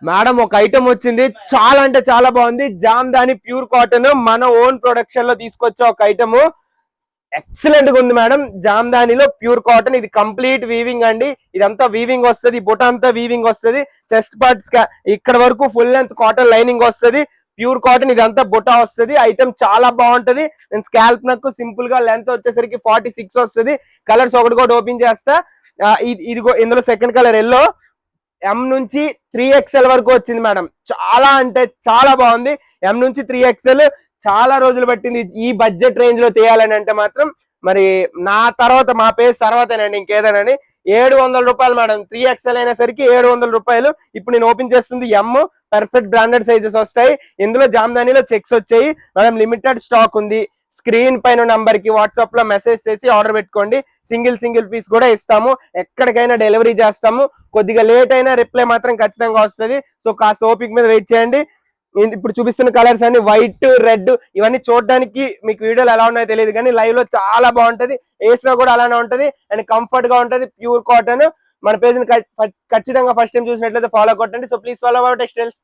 Madam ఒక item వచ్చింది, చాలా అంటే చాలా బాగుంది. జామ్దాని ప్యూర్ కాటన్ మన ఓన్ ప్రొడక్షన్ లో తీసుకొచ్చే ఒక ఐటమ్, ఎక్సలెంట్ గా ఉంది మేడం. జామ్దానిలో ప్యూర్ కాటన్, ఇది కంప్లీట్ వీవింగ్ అండి. ఇదంతా వీవింగ్ వస్తుంది, బుట్ట అంతా వీవింగ్ వస్తుంది. చెస్ట్ పార్ట్స్ ఇక్కడ వరకు ఫుల్ లెంత్ కాటన్ లైనింగ్ వస్తుంది. ప్యూర్ కాటన్ ఇదంతా బుట్ట వస్తుంది. ఐటమ్ చాలా బాగుంటది. నేను స్కాల్ప్ నాకు సింపుల్ గా లెంత్ వచ్చేసరికి 46 వస్తుంది. కలర్స్ ఒకటి కూడా ఓపెన్ చేస్తా. ఇదిగో ఇందులో సెకండ్ కలర్ ఎల్లో, ఎం నుంచి 3XL వరకు వచ్చింది మేడం. చాలా అంటే చాలా బాగుంది. ఎం నుంచి 3XL చాలా రోజులు పట్టింది ఈ బడ్జెట్ రేంజ్ లో తీయాలని అంటే మాత్రం. మరి నా తర్వాత మా పేజ్ తర్వాతేనండి ఇంకేదైనా. 700 రూపాయలు మేడం. 3XL అయినా సరికి 700 రూపాయలు. ఇప్పుడు నేను ఓపెన్ చేస్తుంది ఎం, పర్ఫెక్ట్ బ్రాండెడ్ సైజెస్ వస్తాయి. ఇందులో జామ్దానిలో చెక్స్ వచ్చాయి మేడం. లిమిటెడ్ స్టాక్ ఉంది. స్క్రీన్ పైన నంబర్ కి వాట్సాప్ లో మెసేజ్ చేసి ఆర్డర్ పెట్టుకోండి. సింగిల్ పీస్ కూడా ఇస్తాము, ఎక్కడికైనా డెలివరీ చేస్తాము. కొద్దిగా లేట్ అయినా రిప్లై మాత్రం ఖచ్చితంగా వస్తుంది. సో కాస్త ఓపిక మీద వెయిట్ చేయండి. ఇప్పుడు చూపిస్తున్న కలర్స్ అన్ని వైట్, రెడ్, ఇవన్నీ చూడడానికి మీకు వీడియోలు ఎలా ఉన్నాయో తెలియదు, కానీ లైవ్ లో చాలా బాగుంటది. ఏస్ లో కూడా అలానే ఉంటది అండ్ కంఫర్ట్ గా ఉంటది. Pure cotton. మన పేజ్ ని ఖచ్చితంగా ఫస్ట్ టైం చూసినట్లయితే ఫాలో కొట్టండి. So please follow our textiles.